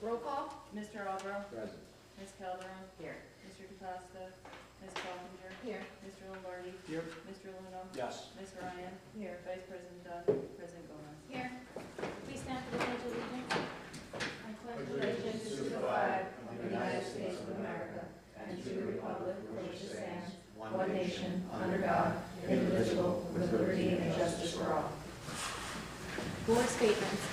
Roll call? Mr. Albro? Present. Ms. Calderon? Here. Mr. DeCosta? Ms. Coffinger? Here. Mr. Lombardi? Here. Mr. Leno? Yes. Ms. Ryan? Here. Vice President Dunn? President Gomez? Here. Please stand for the Pledge of Allegiance. I pledge allegiance to the flag of the United States of America and to the republic for which it stands, one nation, under God, indivisible, with liberty and justice for all. Board statements.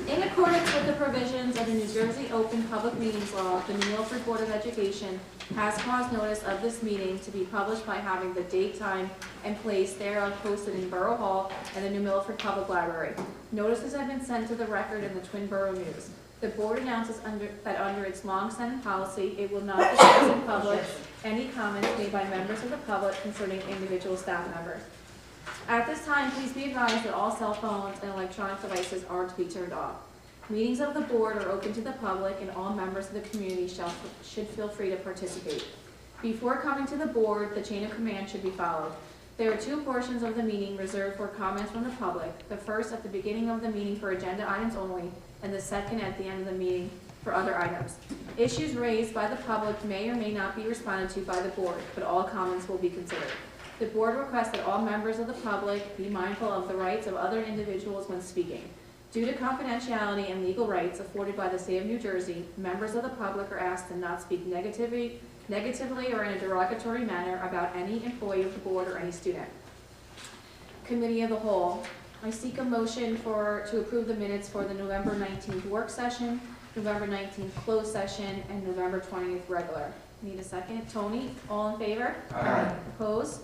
In accordance with the provisions of the New Jersey Open Public Meetings Law, the New Milford Board of Education has caused notice of this meeting to be published by having the date, time, and place thereof posted in Borough Hall and the New Milford Public Library. Notices have been sent to the record in the Twin Borough News. The board announces that under its long-standing policy, it will not discuss in public any comments made by members of the public concerning individual staff members. At this time, please be advised that all cell phones and electronic devices are to be turned off. Meetings of the board are open to the public, and all members of the community should feel free to participate. Before coming to the board, the chain of command should be followed. There are two portions of the meeting reserved for comments from the public. The first at the beginning of the meeting for agenda items only, and the second at the end of the meeting for other items. Issues raised by the public may or may not be responded to by the board, but all comments will be considered. The board requests that all members of the public be mindful of the rights of other individuals when speaking. Due to confidentiality and legal rights afforded by the state of New Jersey, members of the public are asked to not speak negatively or in a derogatory manner about any employee of the board or any student. Committee of the Whole. I seek a motion to approve the minutes for the November 19th work session, November 19th closed session, and November 20th regular. Need a second? Tony, all in favor? Aye. Opposed?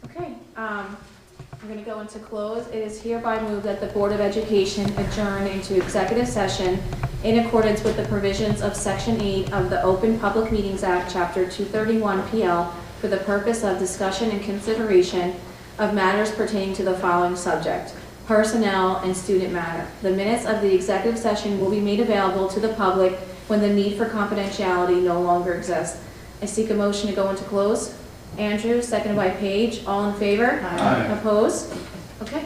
Okay, we're going to go into close. It is hereby moved that the Board of Education adjourn into executive session in accordance with the provisions of Section 8 of the Open Public Meetings Act, Chapter 231 PL, for the purpose of discussion and consideration of matters pertaining to the following subject: personnel and student matter. The minutes of the executive session will be made available to the public when the need for confidentiality no longer exists. I seek a motion to go into close. Andrew, seconded by Paige. All in favor? Aye. Opposed? Okay.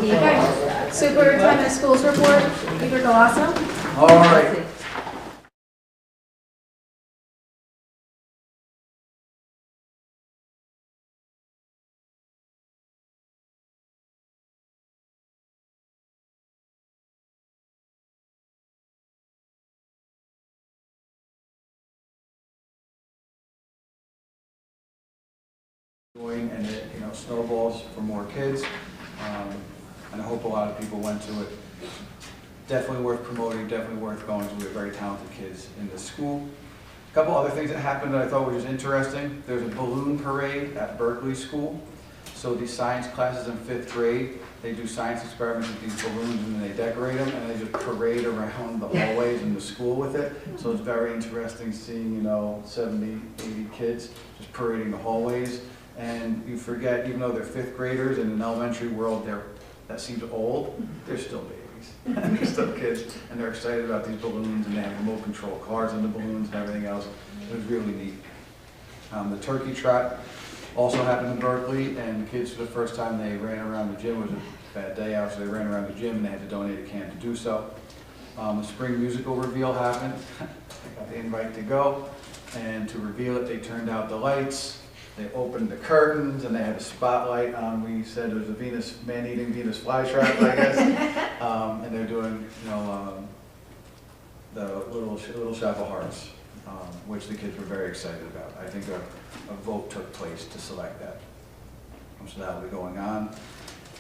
Okay. Superintendent of Schools report, Peter Galasso. All right. And it, snowballs for more kids, and I hope a lot of people went to it. Definitely worth promoting, definitely worth going to. We have very talented kids in this school. A couple other things that happened that I thought were just interesting. There's a balloon parade at Berkeley School. So these science classes in 5th grade, they do science experiments with these balloons and then they decorate them and they just parade around the hallways in the school with it. So it's very interesting seeing, 70, 80 kids just parading the hallways. And you forget, even though they're 5th graders in an elementary world, that seems old, they're still babies. And they're still kids, and they're excited about these balloons, and they have remote control cars on the balloons and everything else. It was really neat. The turkey trot also happened in Berkeley, and the kids, for the first time, they ran around the gym. It was a bad day out, so they ran around the gym, and they had to donate a can to do so. The spring musical reveal happened. I got the invite to go, and to reveal it, they turned out the lights. They opened the curtains and they had a spotlight on, we said it was a man-eating Venus flytrap, I guess. And they're doing, the Little Shop of Hearts, which the kids were very excited about. I think a vote took place to select that. So that will be going on.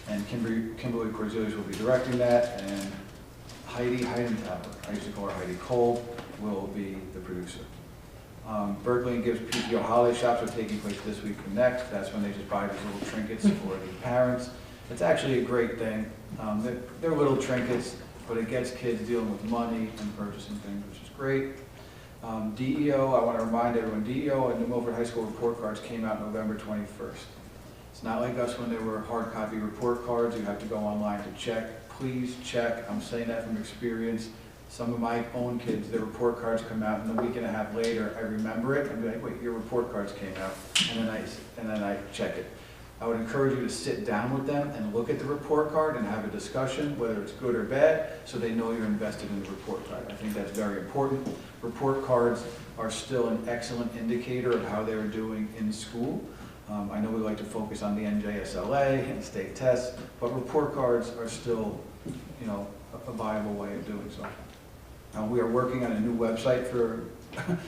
And Kimberly Cornelius will be directing that, and Heidi Heidenthaler, I used to call her Heidi Cole, will be the producer. Berkeley and Gibbs PTO holiday shops are taking place this week and next. That's when they just buy these little trinkets for the parents. It's actually a great thing. They're little trinkets, but it gets kids dealing with money and purchasing things, which is great. DEO, I want to remind everyone, DEO and New Milford High School report cards came out November 21st. It's not like us when there were hard copy report cards. You have to go online to check. Please check. I'm saying that from experience. Some of my own kids, their report cards come out, and a week and a half later, I remember it, and be like, wait, your report cards came out, and then I check it. I would encourage you to sit down with them and look at the report card and have a discussion, whether it's good or bad, so they know you're invested in the report card. I think that's very important. Report cards are still an excellent indicator of how they're doing in school. I know we like to focus on the NJSLA and state tests, but report cards are still, a viable way of doing so. We are working on a new website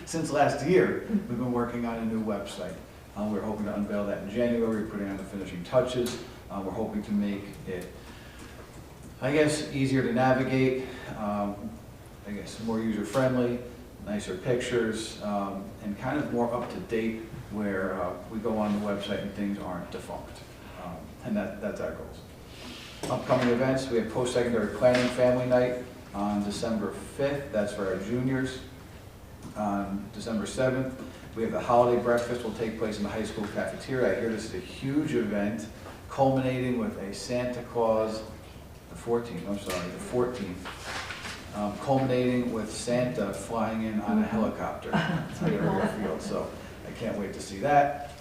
since last year. We've been working on a new website. We're hoping to unveil that in January. We're putting on the finishing touches. We're hoping to make it, easier to navigate, more user-friendly, nicer pictures, and kind of more up-to-date where we go on the website and things aren't defunct. And that's our goals. Upcoming events, we have post-secondary planning family night on December 5th, that's for our juniors. On December 7th, we have the holiday breakfast will take place in the high school cafeteria. I hear this is a huge event, culminating with a Santa Claus, the 14th, culminating with Santa flying in on a helicopter to the airfield, so I can't wait to see that.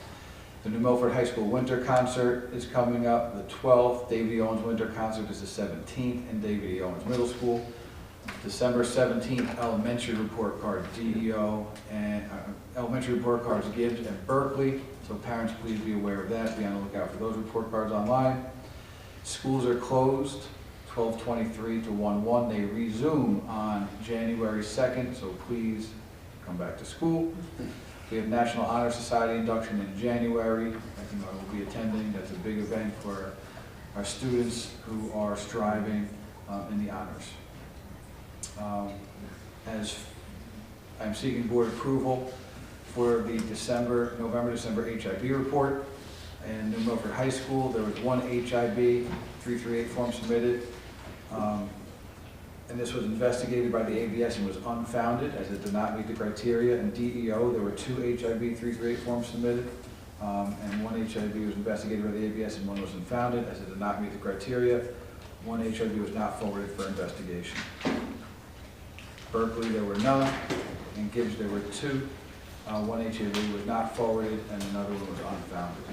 The New Milford High School Winter Concert is coming up, the 12th. David E. Owens Winter Concert is the 17th in David E. Owens Middle School. December 17th, elementary report card, DEO, and elementary report cards, Gibbs and Berkeley. So parents, please be aware of that. Be on the lookout for those report cards online. Schools are closed, 12/23 to 1/1. They resume on January 2nd, so please come back to school. We have National Honor Society induction in January. I will be attending. That's a big event for our students who are striving in the honors. As I'm seeking board approval for the November-December HIB report. In New Milford High School, there was one HIB 338 form submitted. And this was investigated by the ABS and was unfounded as it did not meet the criteria. In DEO, there were two HIB 338 forms submitted, and one HIB was investigated by the ABS and one was unfounded as it did not meet the criteria. One HIB was not forwarded for investigation. Berkeley, there were none. In Gibbs, there were two. One HIB was not forwarded and another one was unfounded.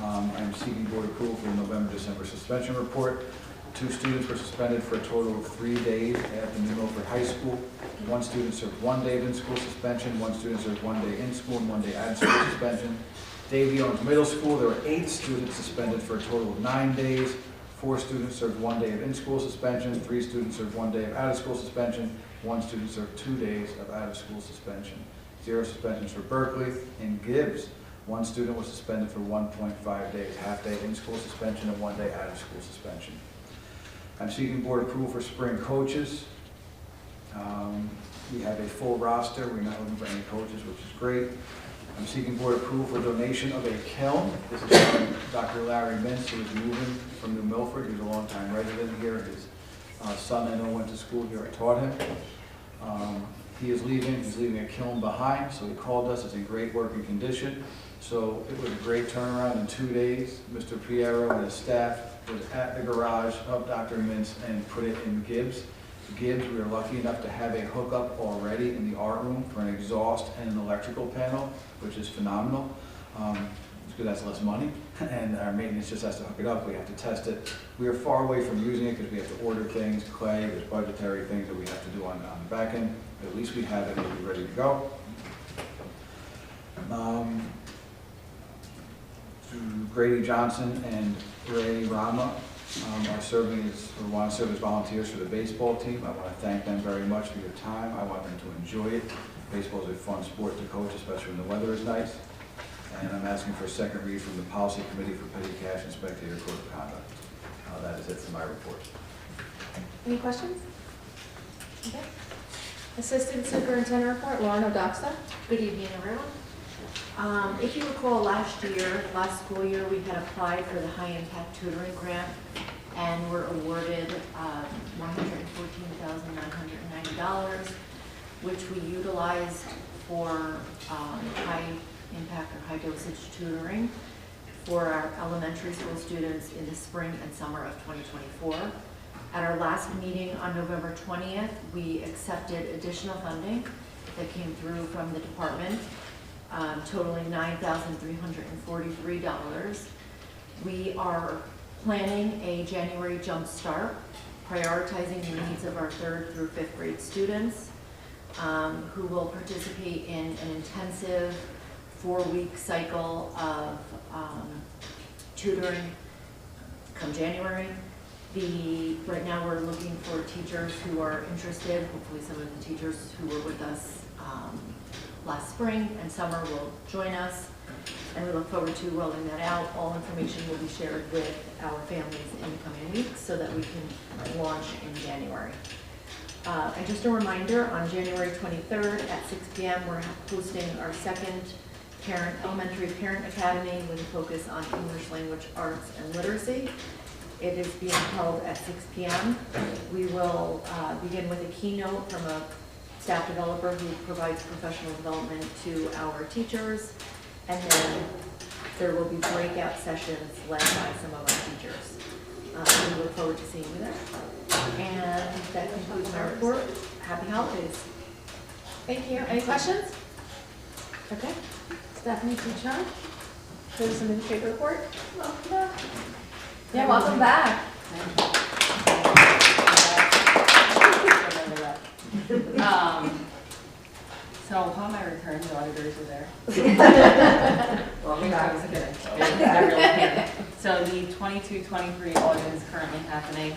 I'm seeking board approval for the November-December suspension report. 2 students were suspended for a total of 3 days at the New Milford High School. 1 student served 1 day of in-school suspension, 1 student served 1 day in school, and 1 day out-of-school suspension. Davy Owens Middle School, there were 8 students suspended for a total of 9 days. 4 students served 1 day of in-school suspension, 3 students served 1 day of out-of-school suspension, 1 student served 2 days of out-of-school suspension. 0 suspensions for Berkeley. In Gibbs, 1 student was suspended for 1.5 days, half-day in-school suspension and 1 day out-of-school suspension. I'm seeking board approval for spring coaches. We have a full roster. We're not looking for any coaches, which is great. I'm seeking board approval for donation of a kiln. This is from Dr. Larry Mintz, who is moving from New Milford. He's a longtime resident here. His son, I know, went to school here. I taught him. He is leaving. He's leaving a kiln behind, so he called us. It's in great working condition. So it was a great turnaround in 2 days. Mr. Piero and his staff was at the garage of Dr. Mintz and put it in Gibbs. Gibbs, we were lucky enough to have a hookup already in the art room for an exhaust and an electrical panel, which is phenomenal. Because that's less money, and our maintenance just has to hook it up. We have to test it. We are far away from using it because we have to order things, clay, there's budgetary things that we have to do on the back end. But at least we have it, it'll be ready to go. Grady Johnson and Ray Rama are serving as, or want to serve as volunteers for the baseball team. I want to thank them very much for your time. I want them to enjoy it. Baseball is a fun sport to coach, especially when the weather is nice. And I'm asking for a second read from the Policy Committee for Petty Cash and Spectator Code of Conduct. That is it for my report. Any questions? Okay. Assistant Superintendent Report, Lauren Odoxa. Good evening, everyone. If you recall, last school year, we had applied for the high impact tutoring grant and were awarded $114,990, which we utilized for high impact or high dosage tutoring for our elementary school students in the spring and summer of 2024. At our last meeting on November 20th, we accepted additional funding that came through from the department, totaling $9,343. We are planning a January jump start, prioritizing the needs of our 3rd through 5th grade students who will participate in an intensive 4-week cycle of tutoring come January. Right now we're looking for teachers who are interested. Hopefully some of the teachers who were with us last spring and summer will join us, and we look forward to rolling that out. All information will be shared with our families in the coming weeks so that we can launch in January. And just a reminder, on January 23rd at 6 p.m. we're hosting our second elementary parent academy with a focus on English language arts and literacy. It is being held at 6 p.m. We will begin with a keynote from a staff developer who provides professional development to our teachers, and then there will be breakout sessions led by some of our teachers. We look forward to seeing you there. And that concludes my report. Happy holidays. Thank you. Any questions? Okay. Stephanie Tuchon, Business Administrator Report. Welcome back. Yeah, welcome back. So upon my return, the auditors were there. Well, I was kidding. I really can't. So the 22-23 audit is currently happening.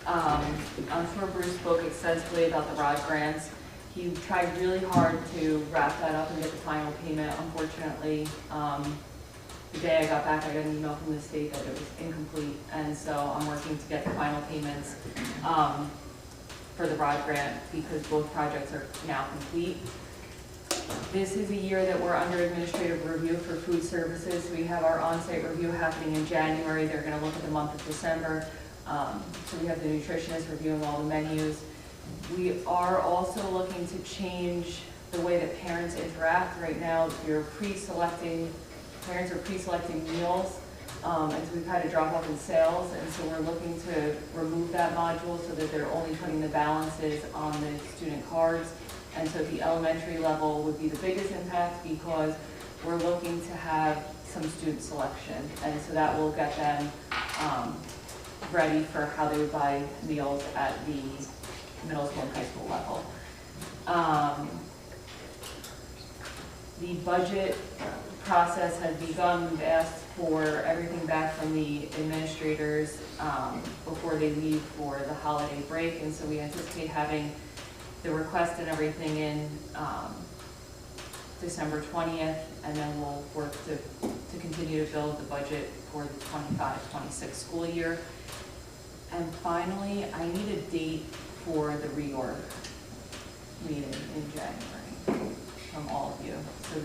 I'm sure Bruce spoke extensively about the ROD grants. He tried really hard to wrap that up and get the final payment. Unfortunately, the day I got back, I got an email from the state that it was incomplete, and so I'm working to get the final payments for the ROD grant because both projects are now complete. This is a year that we're under administrative review for food services. We have our on-site review happening in January. They're going to look at the month of December. So we have the nutritionist reviewing all the menus. We are also looking to change the way that parents interact. Right now, parents are pre-selecting meals, and so we've had a drop off in sales, and so we're looking to remove that module so that they're only putting the balances on the student cards. And so the elementary level would be the biggest impact because we're looking to have some student selection. And so that will get them ready for how they would buy meals at the middle school and high school level. The budget process has begun. We've asked for everything back from the administrators before they leave for the holiday break, and so we anticipate having the request and everything in December 20th, and then we'll work to continue to build the budget for the 25-26 school year. And finally, I need a date for the reorg meeting in January from all of you. So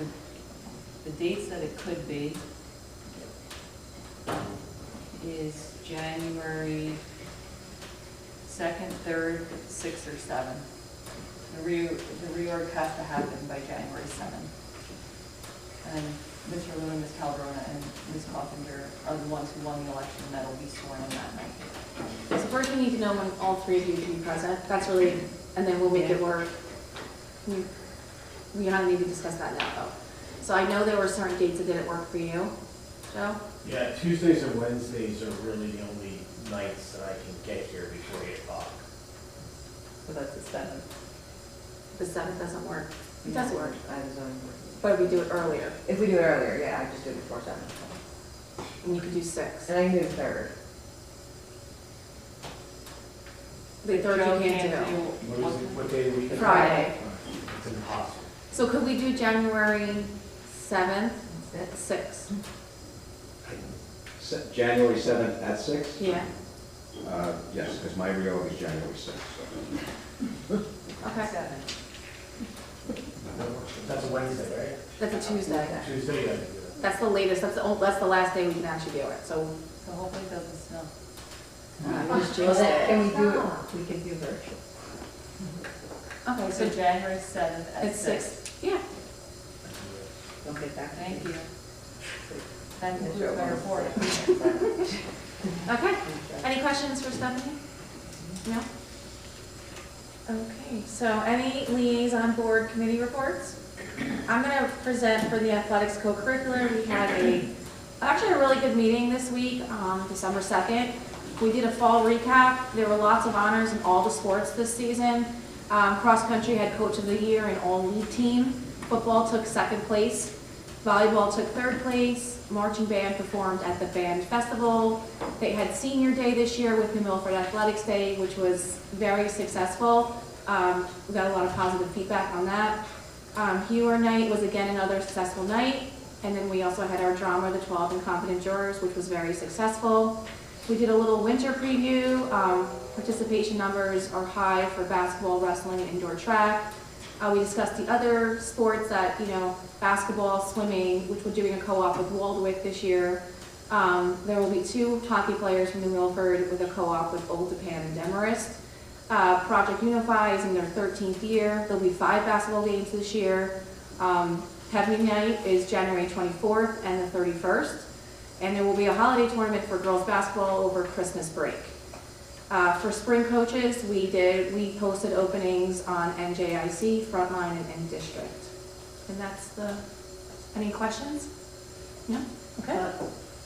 the dates that it could be is January 2nd, 3rd, 6th, or 7th. The reorg has to happen by January 7th. And Mr. Lewin, Ms. Calderona, and Ms. Coffinger are the ones who won the election, and that'll be sworn in that night. So first we need to know when all three of you can be present. That's really, and then we'll make it work. We kind of need to discuss that now, though. So I know there were certain dates that didn't work for you, Joe? Yeah, Tuesdays and Wednesdays are really the only nights that I can get here before 8 o'clock. So that's the 7th. The 7th doesn't work. It does work, I have zoning board. but if we do it earlier, If we do it earlier, yeah, I just do it before 7. and you could do 6. And I can do the 3rd. The 3rd Joe you can't do. What day of the week? Friday. It's impossible. So could we do January 7th at 6? January 7th at 6? Yeah, Yes, because my reorg is January 6th. okay. That's a Wednesday, right? That's a Tuesday. Tuesday, I can do it. That's the latest, that's the last day we can actually do it, so. So hopefully it doesn't snow. Well, then, can we do it? We can do virtual. Okay, So so January 7th at it's 6. 6. Yeah, Don't get back to Thank me. you. That concludes my report. okay. Any questions for Stephanie? No? Okay, so any liaison board committee reports? I'm gonna present for the athletics co-curricular. We had actually a really good meeting this week, December 2nd. We did a fall recap. There were lots of honors in all the sports this season. Cross country had coach of the year and all league team. Football took 2nd place. Volleyball took 3rd place. Marching band performed at the band festival. They had senior day this year with the Milford Athletics Day, which was very successful. We got a lot of positive feedback on that. Hewer night was again another successful night. And then we also had our drama, the 12 Incompetent Jurors, which was very successful. We did a little winter preview. Participation numbers are high for basketball, wrestling, and indoor track. We discussed the other sports that, basketball, swimming, which we're doing a co-op with Waldwick this year. There will be 2 hockey players from New Milford with a co-op with Old Japan and Demarest. Project Unify is in their 13th year. There'll be 5 basketball games this year. Heavy Night is January 24th and the 31st. And there will be a holiday tournament for girls basketball over Christmas break. For spring coaches, we posted openings on NJIC, Frontline, and District. And that's any questions? No? Okay.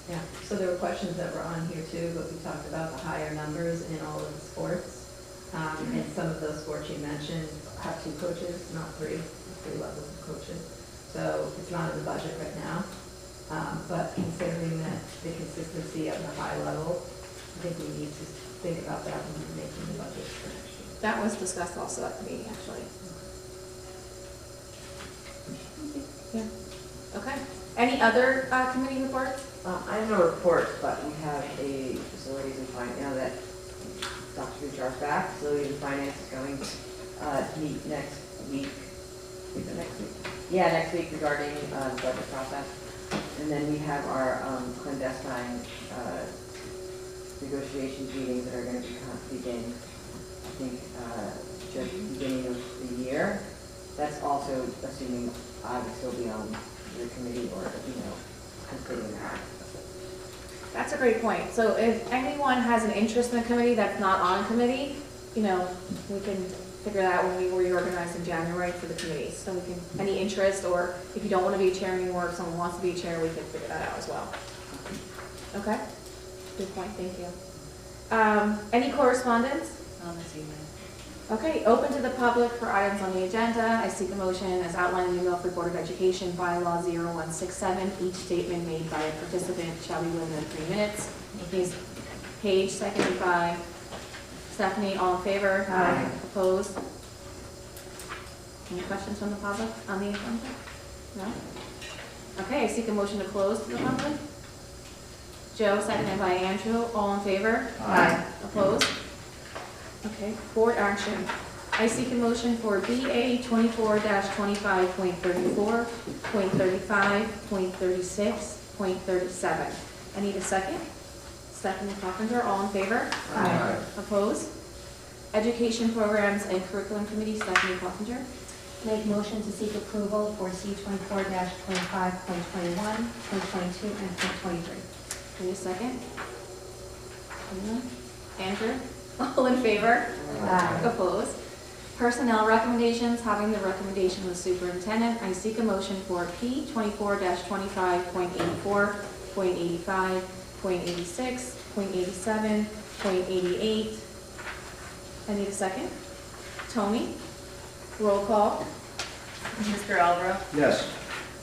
Yeah, so there were questions that were on here too, but we talked about the higher numbers in all of the sports. And some of those sports you mentioned have 2 coaches, not 3 levels of coaches. So it's not in the budget right now. But considering that the consistency of the high level, I think we need to think about that when we're making the budget for next year. That was discussed also at the meeting, actually. Yeah. Okay. Any other committee reports? I have no reports, but we have a facilities and finance, now that Dr. Bouchard's back, facilities and finance is going to meet next week. Is it next week? Yeah, next week regarding the budget process. And then we have our clandestine negotiations meetings that are going to begin, I think, just beginning of the year. That's also assuming I would still be on the committee or, considering that. That's a great point. So if anyone has an interest in the committee that's not on a committee, we can figure that out when we reorganize in January for the committees. So we can, any interest, or if you don't want to be a chair anymore, if someone wants to be a chair, we can figure that out as well. Okay? Good point, thank you. Any correspondence? On this evening. Okay, open to the public for items on the agenda. I seek a motion as outlined in the Milford Board of Education bylaw 0167. Each statement made by a participant shall be within 3 minutes. Please, Paige, seconded by Stephanie, all in favor? Aye. Opposed? Any questions from the public on the agenda? No? Okay, I seek a motion to close to the public. Joe, seconded by Andrew, all in favor? Aye. Opposed? Okay, board action. I seek a motion for BA 24-25.34, .35, .36, .37. I need a second. Stephanie Coffinger, all in favor? Aye. Opposed? Education Programs and Curriculum Committee, Stephanie Coffinger. Make motion to seek approval for C 24-25.21, .22, and .23. Need a second? Anyone? Andrew? All in favor? Aye. Opposed? Personnel recommendations, having the recommendation of the superintendent, I seek a motion for P 24-25.84, .85, .86, .87, .88. I need a second. Tony? Roll call. Mr. Albro? Yes.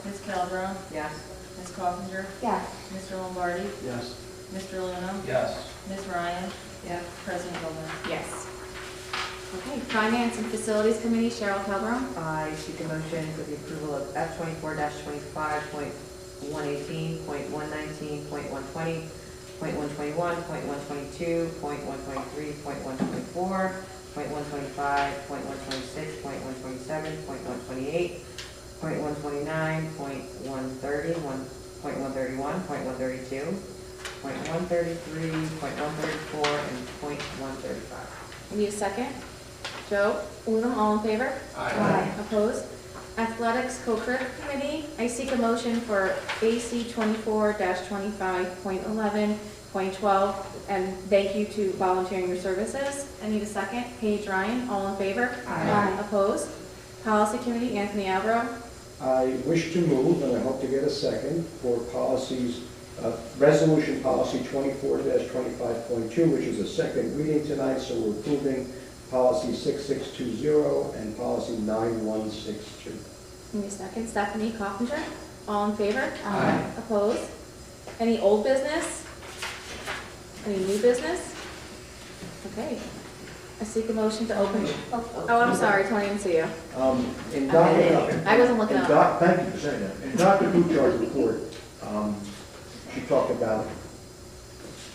Ms. Calderon? Yes. Ms. Coffinger? Yes. Mr. Lombardi? Yes. Mr. Lino? Yes. Ms. Ryan? Yes. President Gilman? Yes. Okay, Finance and Facilities Committee, Cheryl Calderon. I seek a motion for the approval of F 24-25.118, .119, .120, .121, .122, .123, .124, .125, .126, .127, .128, .129, .130, .131, .132, .133, .134, and .135. I need a second. Joe, Udom, all in favor? Aye. Opposed? Athletics Co-Curric Committee, I seek a motion for AC 24-25.11, .12, and thank you to volunteering your services. I need a second. Paige Ryan, all in favor? Aye. Opposed? Policy Committee, Anthony Albro. I wish to move, and I hope to get a second, for policies, resolution policy 24-25.2, which is a second reading tonight, so we're approving policy 6620 and policy 9162. Need a second. Stephanie Coffinger, all in favor? Aye. Opposed? Any old business? Any new business? Okay. I seek a motion to open. Oh, I'm sorry, Tony, I didn't see you. In Dr. I wasn't looking up. Thank you for saying that. In Dr. Kuchar's report, she talked about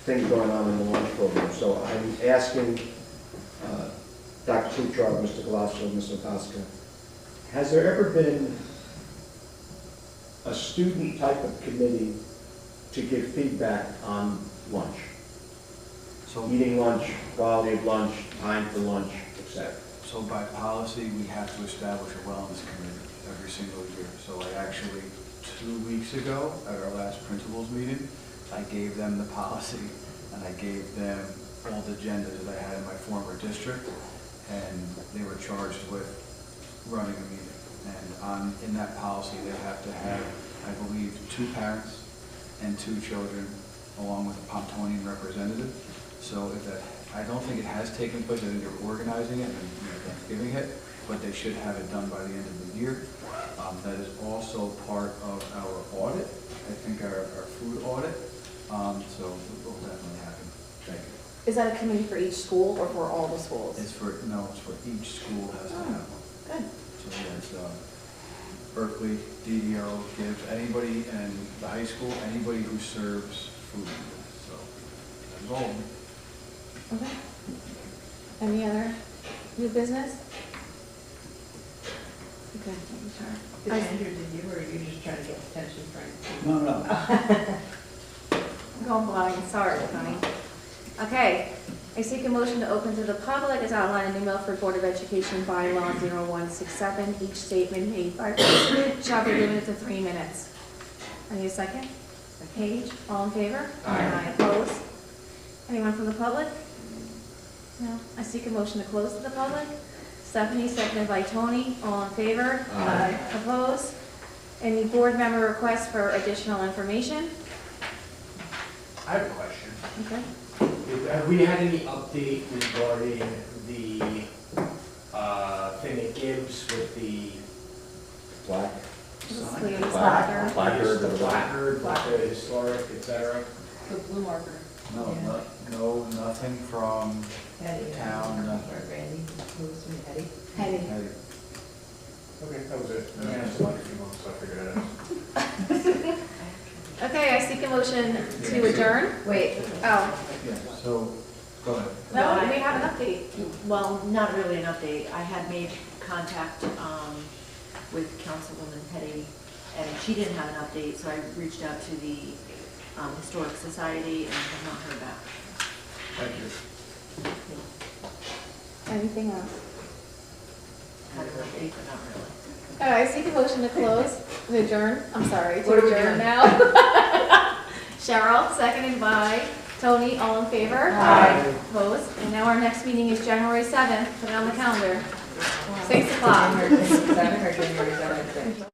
things going on in the lunch program. So I'm asking Dr. Kuchar, Mr. Galasso, Mr. Tosca, has there ever been a student type of committee to give feedback on lunch? So, Eating lunch, quality of lunch, time for lunch, etc. so by policy, we have to establish a wellness committee every single year. So I actually, 2 weeks ago, at our last principals meeting, I gave them the policy, and I gave them all the agendas that I had in my former district, and they were charged with running a meeting. And in that policy, they have to have, I believe, 2 parents and 2 children, along with a Pontonian representative. So if that, I don't think it has taken place, I think they're organizing it and giving it, but they should have it done by the end of the year. That is also part of our audit, I think our food audit, so it will definitely happen. Thank you. Is that a committee for each school or for all the schools? It's for each school has to have one. Good. So yeah, it's Berkeley, DDO, gives anybody in the high school, anybody who serves food. So that's all. Okay. Any other new business? Okay, sorry. Did Andrew, did you, or are you just trying to get attention, Frank? No. I'm going blind, sorry, Tony. Okay, I seek a motion to open to the public as outlined in the Milford Board of Education bylaw 0167. Each statement made by participant shall be limited to 3 minutes. I need a second. Paige, all in favor? Aye. Opposed? Anyone from the public? No. I seek a motion to close to the public. Stephanie, seconded by Tony. All in favor? Aye. Opposed? Any board member requests for additional information? I have a question. Okay. Have we had any update regarding the thing at Gibbs with the Black. Please, Placard. Placard. the placard, with the historic, et cetera? The blue marker. No, nothing from Eddie. Town, Or Randy, who's from Eddie? Heading. Eddie. Okay, that was it. I asked like a few months, so I figured it out. Okay, I seek a motion to adjourn. Wait, Oh, Yeah, so, go ahead. no, we have an update. Well, not really an update. I had made contact with Councilwoman Petty, and she didn't have an update, so I reached out to the Historic Society and have not heard back. Thank you. Anything else? Had an update, but not really. I seek a motion to close, to adjourn, I'm sorry, What are to we adjourn doing? now. Cheryl, seconded by Tony, all in favor? Aye. Opposed? And now our next meeting is January 7th, put it on the calendar, 6 o'clock. January 7th or January 7th?